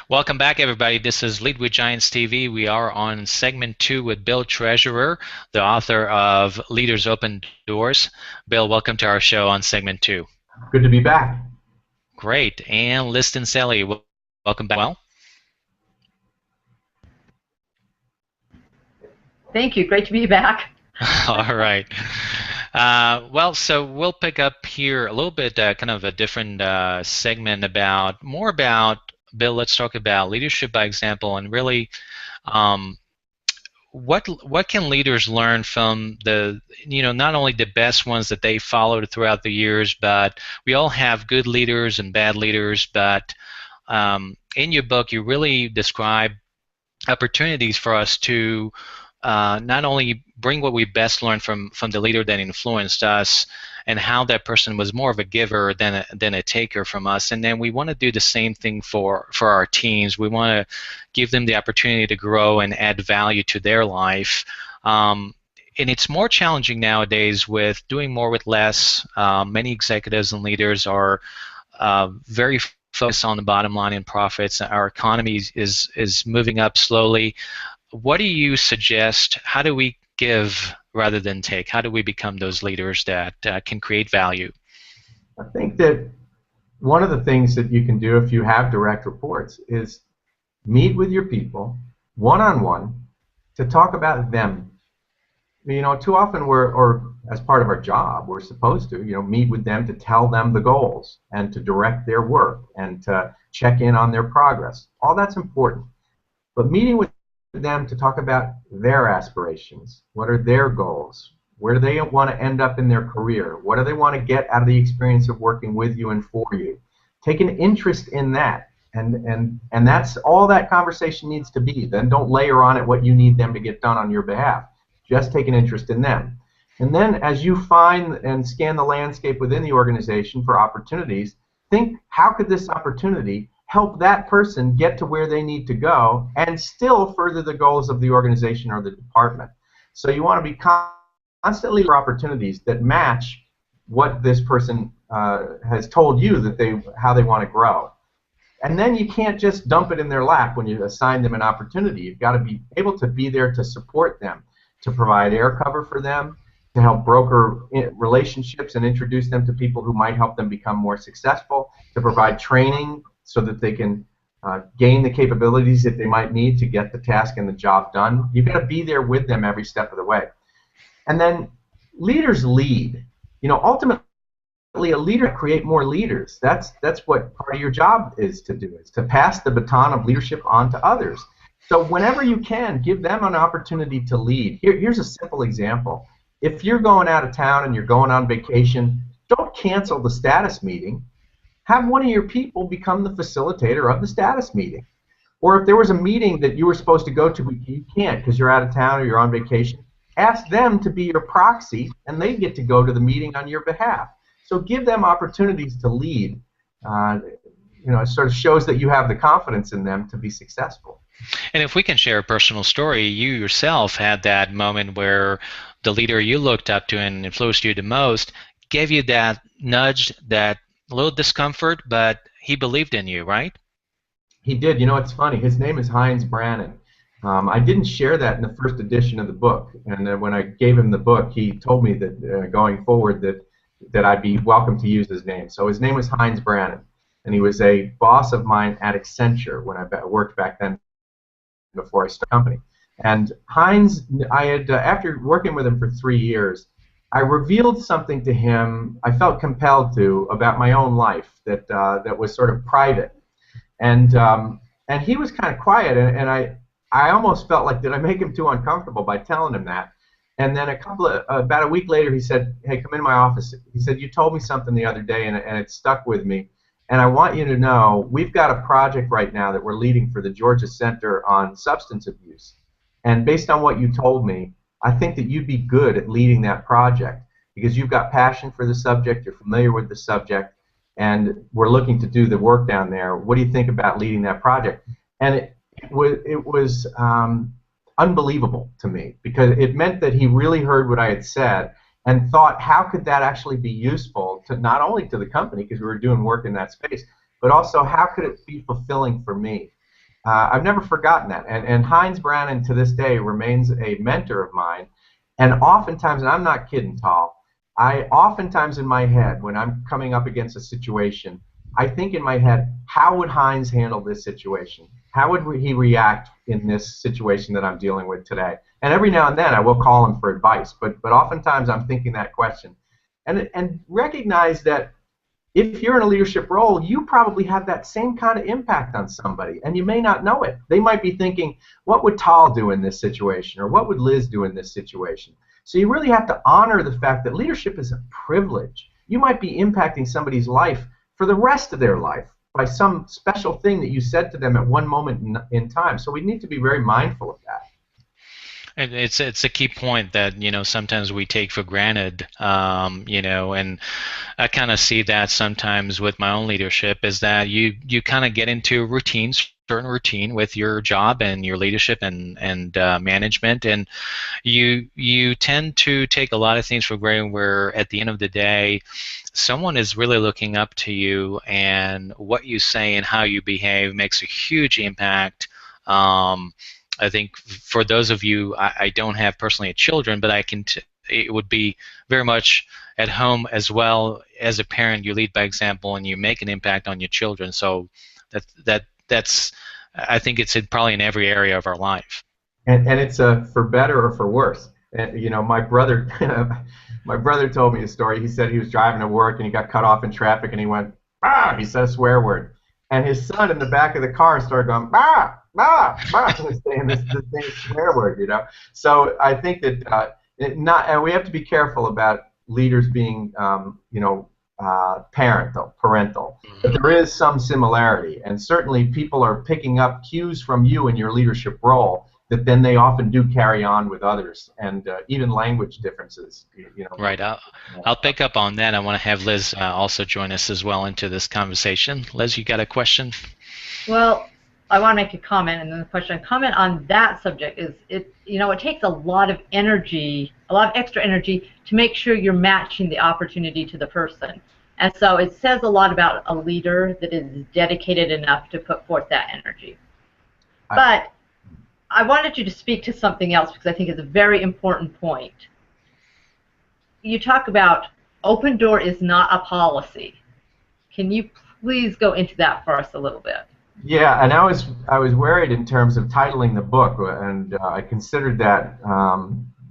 Welcome back, everybody. This is Lead with Giants TV. We are on segment 2 with Bill Treasurer, the author of Leaders Open Doors. Bill, welcome to our show on segment 2. Good to be back. Great. And Liston Selly, welcome back. Well, Thank you. Great to be back. all right. So we'll pick up here a little bit, kind of a different segment more about, Bill, let's talk about leadership by example and really um, what can leaders learn from not only the best ones that they followed throughout the years, but we all have good leaders and bad leaders, but in your book you really describe opportunities for us to not only bring what we best learned from the leader that influenced us and how that person was more of a giver than a taker from us, and then we want to do the same thing for our teams. We want to give them the opportunity to grow and add value to their life. And it's more challenging nowadays with doing more with less. Many executives and leaders are very focused on the bottom line and profits. Our economy is moving up slowly. What do you suggest? How do we give rather than take? How do we become those leaders that can create value? I think that one of the things that you can do if you have direct reports is meet with your people one-on-one to talk about them. Too often or as part of our job, we're supposed to, meet with them to tell them the goals and to direct their work and to check in on their progress. All that's important. But meeting with them to talk about their aspirations. What are their goals? Where do they want to end up in their career? What do they want to get out of the experience of working with you and for you? Take an interest in that, and that's all that conversation needs to be. Then don't layer on it what you need them to get done on your behalf. Just take an interest in them. And then as you find and scan the landscape within the organization for opportunities, think, how could this opportunity help that person get to where they need to go and still further the goals of the organization or the department. So you want to be constantly for opportunities that match what this person has told you that how they want to grow. And then you can't just dump it in their lap when you assign them an opportunity. You've got to be able to be there to support them, to provide air cover for them, to help broker relationships and introduce them to people who might help them become more successful, to provide training so that they can gain the capabilities that they might need to get the task and the job done. You've got to be there with them every step of the way. And then leaders lead. Ultimately, a leader create more leaders. That's what part of your job is to do, is to pass the baton of leadership on to others. So whenever you can, give them an opportunity to lead. Here's a simple example. If you're going out of town and you're going on vacation, don't cancel the status meeting. Have one of your people become the facilitator of the status meeting. Or if there was a meeting that you were supposed to go to, but you can't because you're out of town or you're on vacation, ask them to be your proxy, and they get to go to the meeting on your behalf. So give them opportunities to lead. It sort of shows that you have the confidence in them to be successful. And if we can share a personal story, you yourself had that moment where the leader you looked up to and influenced you the most gave you that nudge, that a little discomfort, but he believed in you, right? He did. It's funny. His name is Heinz Brannon. I didn't share that in the first edition of the book, and when I gave him the book, he told me that going forward that I'd be welcome to use his name. So his name was Heinz Brannon, and he was a boss of mine at Accenture when I worked back then before I started the company. And Heinz, I had after working with him for 3 years, I revealed something to him I felt compelled to about my own life that was sort of private, and he was kind of quiet, and I almost felt like, did I make him too uncomfortable by telling him that? And then about a week later, he said, "Hey, come into my office." He said, "You told me something the other day, and it stuck with me, and I want you to know we've got a project right now that we're leading for the Georgia Center on Substance Abuse, and based on what you told me, I think that you'd be good at leading that project because you've got passion for the subject, you're familiar with the subject, and we're looking to do the work down there. What do you think about leading that project?" And it was unbelievable to me because it meant that he really heard what I had said and thought, how could that actually be useful to not only to the company because we were doing work in that space, but also how could it be fulfilling for me? I've never forgotten that. And Heinz Brannon to this day remains a mentor of mine. And oftentimes, and I'm not kidding, Tal, I oftentimes in my head, when I'm coming up against a situation, I think in my head, how would Heinz handle this situation? How would he react in this situation that I'm dealing with today? And every now and then I will call him for advice, but oftentimes I'm thinking that question. And recognize that if you're in a leadership role, you probably have that same kind of impact on somebody, and you may not know it. They might be thinking, what would Tal do in this situation, or what would Liz do in this situation? So you really have to honor the fact that leadership is a privilege. You might be impacting somebody's life for the rest of their life by some special thing that you said to them at one moment in time. So we need to be very mindful of that. And it's a key point that sometimes we take for granted, and I kind of see that sometimes with my own leadership is that you kind of get into certain routine with your job and your leadership and management, and you tend to take a lot of things for granted. Where at the end of the day, someone is really looking up to you, and what you say and how you behave makes a huge impact. I think for those of you, I don't have personally children, but it would be very much at home as well. As a parent, you lead by example and you make an impact on your children. So that's I think it's probably in every area of our life. And it's for better or for worse. And, my brother my brother told me a story. He said he was driving to work and he got cut off in traffic and he went, "Ah!" He said a swear word. And his son in the back of the car started going, "Ah! Ah, saying this swear word, So I think that and we have to be careful about leaders being, parental. But there is some similarity, and certainly people are picking up cues from you in your leadership role that then they often do carry on with others, and even language differences. Right. I'll pick up on that. I want to have Liz also join us as well into this conversation. Liz, you got a question? Well, I want to make a comment, and then the question. A comment on that subject is it takes a lot of energy, a lot of extra energy to make sure you're matching the opportunity to the person. And so it says a lot about a leader that is dedicated enough to put forth that energy. But I wanted you to speak to something else because I think it's a very important point. You talk about open door is not a policy. Can you please go into that for us a little bit? Yeah, and I was worried in terms of titling the book, and I considered that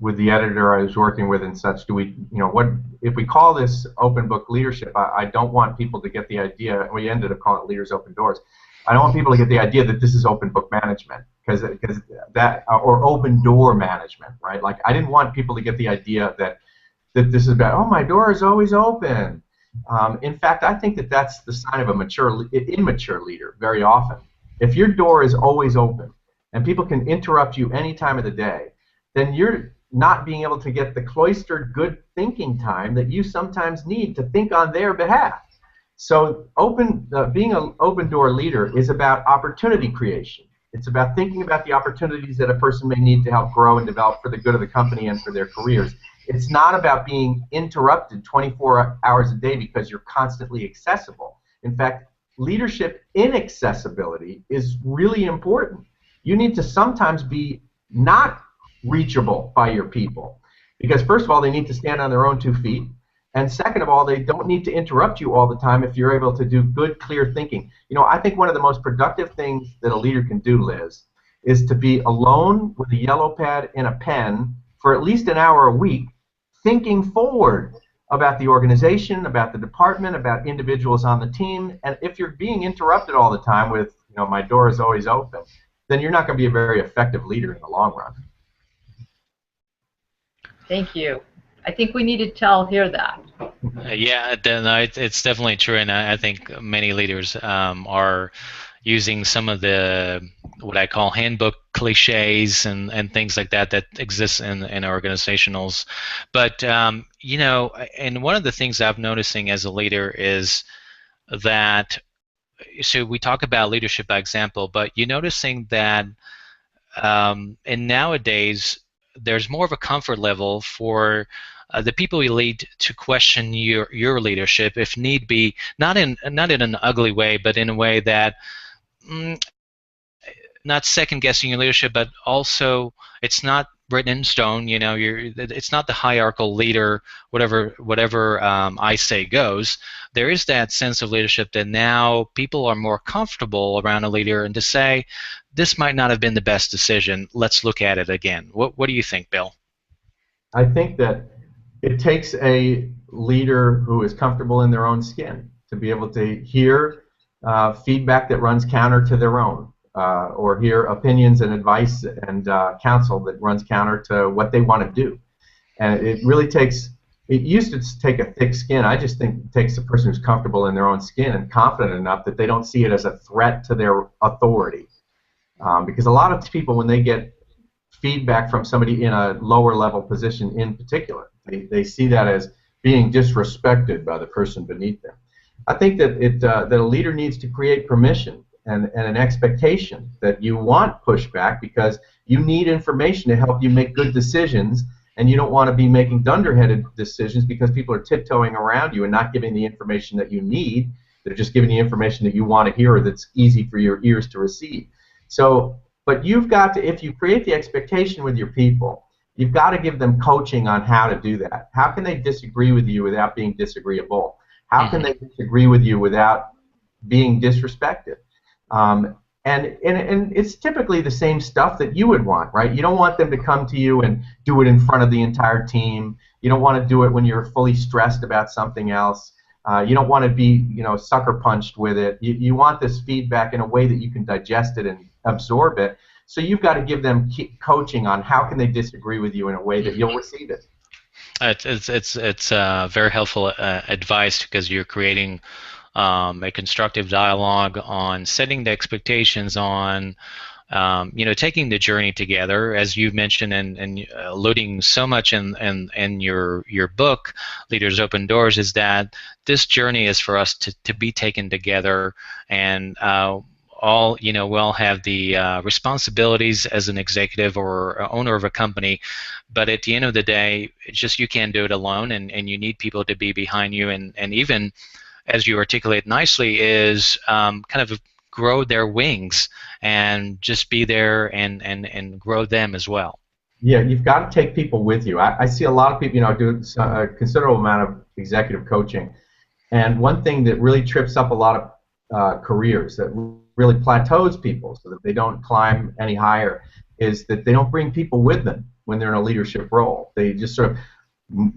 with the editor I was working with and such. Do we, what if we call this open book leadership? I don't want people to get the idea. We ended up calling it Leaders Open Doors. I don't want people to get the idea that this is open book management, because that or open door management, right? Like I didn't want people to get the idea that this is about, oh, my door is always open. In fact, I think that that's the sign of a immature leader very often. If your door is always open and people can interrupt you any time of the day, then you're not being able to get the cloistered good thinking time that you sometimes need to think on their behalf. So being an open door leader is about opportunity creation. It's about thinking about the opportunities that a person may need to help grow and develop for the good of the company and for their careers. It's not about being interrupted 24 hours a day because you're constantly accessible. In fact, leadership inaccessibility is really important. You need to sometimes be not reachable by your people because, first of all, they need to stand on their own 2 feet. And second of all, they don't need to interrupt you all the time if you're able to do good, clear thinking. I think one of the most productive things that a leader can do, Liz, is to be alone with a yellow pad and a pen for at least an hour a week, thinking forward about the organization, about the department, about individuals on the team. And if you're being interrupted all the time with, my door is always open, then you're not going to be a very effective leader in the long run. Thank you. I think we need to hear that. Yeah, it's definitely true, and I think many leaders are using some of the what I call handbook cliches and things like that exist in organizationals. But and one of the things I'm noticing as a leader is that, so we talk about leadership by example, but you're noticing that and nowadays there's more of a comfort level for the people you lead to question your leadership if need be, not in an ugly way, but in a way that not second guessing your leadership, but also it's not written in stone. It's not the hierarchical leader, whatever I say goes. There is that sense of leadership that now people are more comfortable around a leader, and to say this might not have been the best decision. Let's look at it again. What do you think, Bill? I think that it takes a leader who is comfortable in their own skin to be able to hear feedback that runs counter to their own, or hear opinions and advice and counsel that runs counter to what they want to do. And it really takes, it used to take a thick skin. I just think it takes a person who's comfortable in their own skin and confident enough that they don't see it as a threat to their authority. Because a lot of people, when they get feedback from somebody in a lower level position in particular, they see that as being disrespected by the person beneath them. I think that that a leader needs to create permission and an expectation that you want pushback because you need information to help you make good decisions, and you don't want to be making dunderheaded decisions because people are tiptoeing around you and not giving the information that you need. They're just giving the information that you want to hear or that's easy for your ears to receive. So, but you've got to, if you create the expectation with your people, you've got to give them coaching on how to do that. How can they disagree with you without being disagreeable? How can they disagree with you without being disrespected? And it's typically the same stuff that you would want, right? You don't want them to come to you and do it in front of the entire team. You don't want to do it when you're fully stressed about something else. You don't want to be, sucker punched with it. You want this feedback in a way that you can digest it and absorb it. So you've got to give them coaching on how can they disagree with you in a way that you'll receive it. It's very helpful advice because you're creating a constructive dialogue on setting the expectations on taking the journey together, as you've mentioned and alluding so much in your book, Leaders Open Doors, is that this journey is for us to be taken together, and we all have the responsibilities as an executive or owner of a company, but at the end of the day, it's just you can't do it alone, and you need people to be behind you, and even, as you articulate nicely, is kind of grow their wings and just be there and grow them as well. Yeah, you've got to take people with you. I see a lot of people, do a considerable amount of executive coaching, and one thing that really trips up a lot of careers, that really plateaus people so that they don't climb any higher, is that they don't bring people with them when they're in a leadership role. They just sort of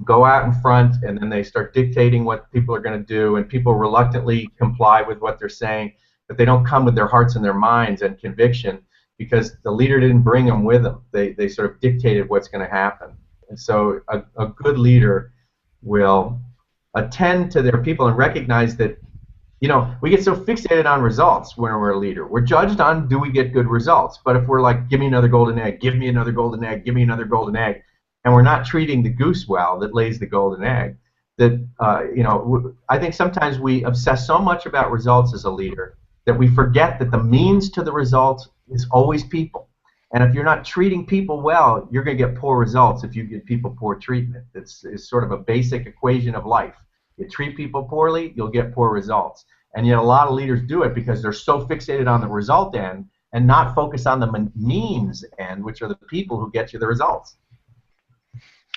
go out in front, and then they start dictating what people are going to do, and people reluctantly comply with what they're saying, but they don't come with their hearts and their minds and conviction because the leader didn't bring them with them. They sort of dictated what's going to happen. And so a good leader will attend to their people and recognize that, we get so fixated on results when we're a leader. We're judged on, do we get good results? But if we're like, give me another golden egg, give me another golden egg, give me another golden egg, and we're not treating the goose well that lays the golden egg, that, I think sometimes we obsess so much about results as a leader that we forget that the means to the results is always people. And if you're not treating people well, you're going to get poor results if you give people poor treatment. It's sort of a basic equation of life. You treat people poorly, you'll get poor results. And yet a lot of leaders do it because they're so fixated on the result end and not focus on the means end, which are the people who get you the results.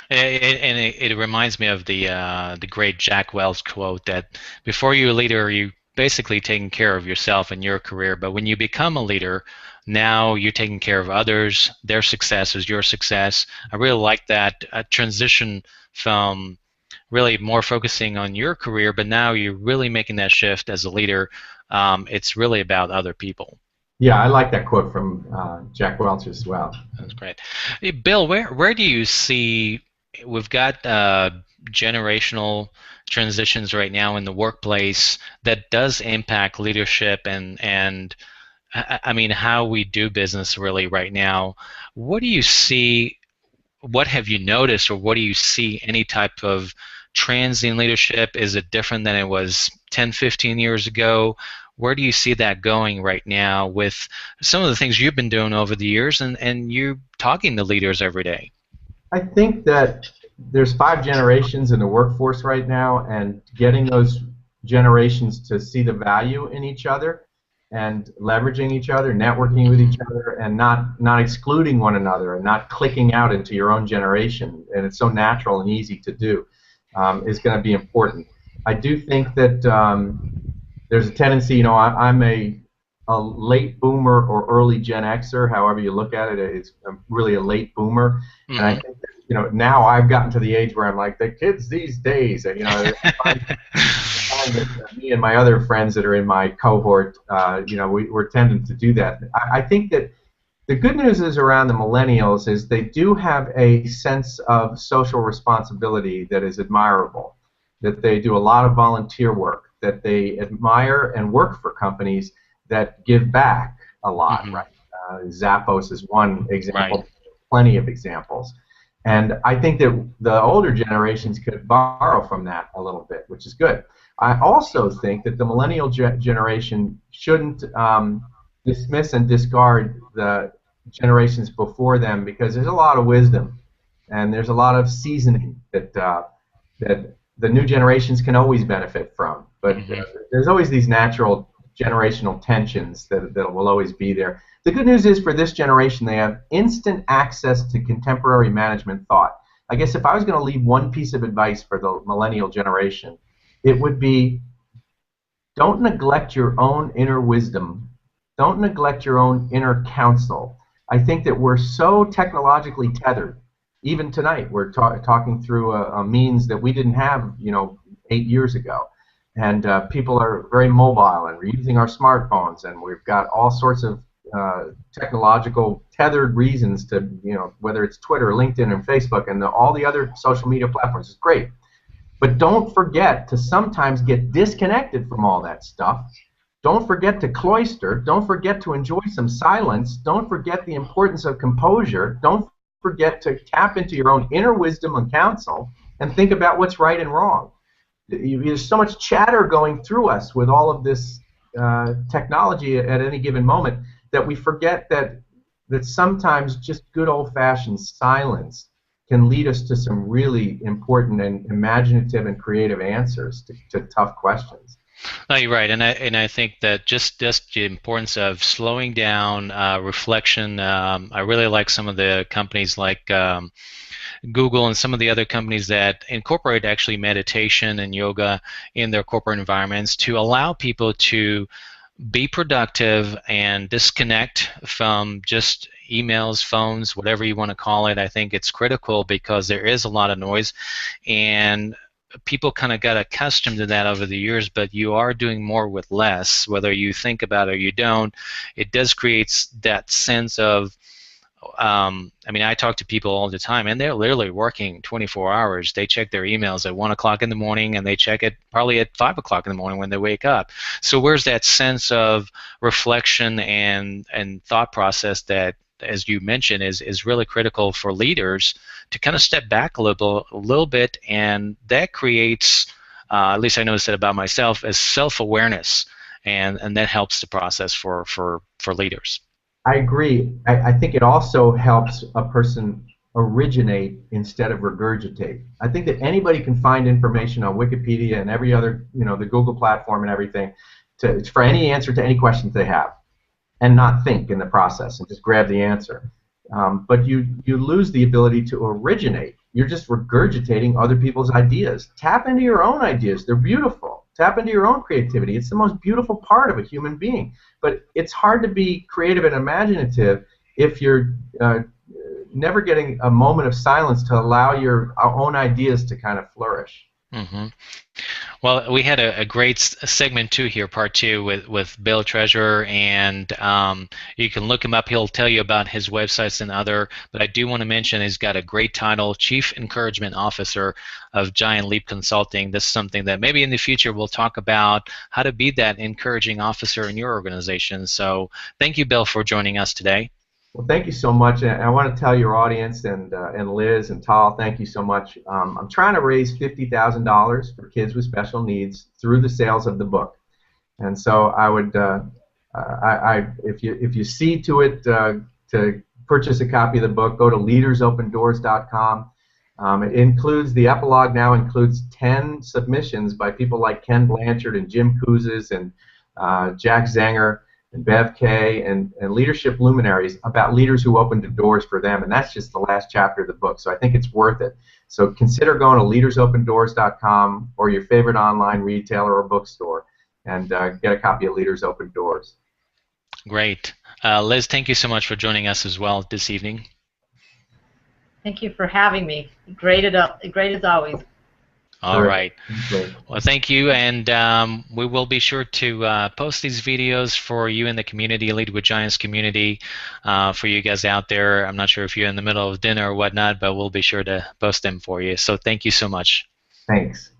And it reminds me of the great Jack Welch quote that before you're a leader, you basically taking care of yourself and your career, but when you become a leader, now you're taking care of others. Their success is your success. I really like that transition from really more focusing on your career, but now you're really making that shift as a leader. It's really about other people. Yeah, I like that quote from Jack Welch as well. That's great. Hey, Bill, where do you see, we've got generational transitions right now in the workplace that does impact leadership and I mean how we do business really right now. What do you see, what have you noticed, or what do you see any type of trends in leadership? Is it different than it was 10, 15 years ago? Where do you see that going right now with some of the things you've been doing over the years and you talking to leaders every day? I think that there's 5 generations in the workforce right now, and getting those generations to see the value in each other and leveraging each other, networking with each other, and not excluding one another, and not clicking out into your own generation. And it's so natural and easy to do. Is going to be important. I do think that there's a tendency. You know, I'm a late boomer or early Gen Xer, however you look at it. I'm really a late boomer, and I think that, you know, now I've gotten to the age where I'm like, the kids these days, you know. Me and my other friends that are in my cohort, you know, we're tending to do that. I think that the good news is around the millennials is they do have a sense of social responsibility that is admirable, that they do a lot of volunteer work, that they admire and work for companies that give back a lot, right? Zappos is one example, right. Plenty of examples. And I think that the older generations could borrow from that a little bit, which is good. I also think that the millennial generation shouldn't dismiss and discard the generations before them, because there's a lot of wisdom and there's a lot of seasoning that that the new generations can always benefit from. But there's always these natural generational tensions that will always be there. The good news is for this generation, they have instant access to contemporary management thought. I guess if I was going to leave one piece of advice for the millennial generation, it would be, don't neglect your own inner wisdom. Don't neglect your own inner counsel. I think that we're so technologically tethered. Even tonight, we're talking through a means that we didn't have, you know, 8 years ago. And people are very mobile, and we're using our smartphones, and we've got all sorts of technological tethered reasons to, you know, whether it's Twitter, LinkedIn, and Facebook, and all the other social media platforms. It's great. But don't forget to sometimes get disconnected from all that stuff. Don't forget to cloister. Don't forget to enjoy some silence. Don't forget the importance of composure. Don't forget to tap into your own inner wisdom and counsel and think about what's right and wrong. There's so much chatter going through us with all of this technology at any given moment that we forget that sometimes just good old-fashioned silence can lead us to some really important and imaginative and creative answers to tough questions. No, you're right, and I think that just the importance of slowing down, reflection. I really like some of the companies like Google and some of the other companies that incorporate actually meditation and yoga in their corporate environments to allow people to be productive and disconnect from just emails, phones, whatever you want to call it. I think it's critical because there is a lot of noise, and people kind of got accustomed to that over the years, but you are doing more with less, whether you think about it or you don't. It does create that sense of, I mean, I talk to people all the time, and they're literally working 24 hours. They check their emails at 1 o'clock in the morning, and they check it probably at 5 o'clock in the morning when they wake up. So where's that sense of reflection and thought process that, as you mentioned, is really critical for leaders to kind of step back a little bit, and that creates, at least I noticed that about myself, as self-awareness, and that helps the process for leaders. I agree. I think it also helps a person originate instead of regurgitate. I think that anybody can find information on Wikipedia and every other, you know, the Google platform and everything, for any answer to any questions they have, and not think in the process and just grab the answer. But you lose the ability to originate. You're just regurgitating other people's ideas. Tap into your own ideas. They're beautiful. Tap into your own creativity. It's the most beautiful part of a human being. But it's hard to be creative and imaginative if you're never getting a moment of silence to allow your own ideas to kind of flourish. Mm-hmm. Well, we had a great segment 2 here, part 2, with Bill Treasurer, and you can look him up. He'll tell you about his websites and other, but I do want to mention he's got a great title, Chief Encouragement Officer of Giant Leap Consulting. This is something that maybe in the future we'll talk about, how to be that encouraging officer in your organization. So thank you, Bill, for joining us today. Well, thank you so much, and I want to tell your audience and Liz and Tal, thank you so much. I'm trying to raise $50,000 for kids with special needs through the sales of the book, and so I would, if you see to it to purchase a copy of the book, go to leadersopendoors.com. It includes, the epilogue now includes 10 submissions by people like Ken Blanchard and Jim Kouzes and Jack Zenger. and Bev Kay and leadership luminaries about leaders who opened the doors for them, and that's just the last chapter of the book, so I think it's worth it. So consider going to leadersopendoors.com or your favorite online retailer or bookstore and get a copy of Leaders Open Doors. Great. Liz, thank you so much for joining us as well this evening. Thank you for having me. Great as always. All right. Great. Well, thank you, and we will be sure to post these videos for you in the community, Lead with Giants community, for you guys out there. I'm not sure if you're in the middle of dinner or whatnot, but we'll be sure to post them for you. So thank you so much. Thanks.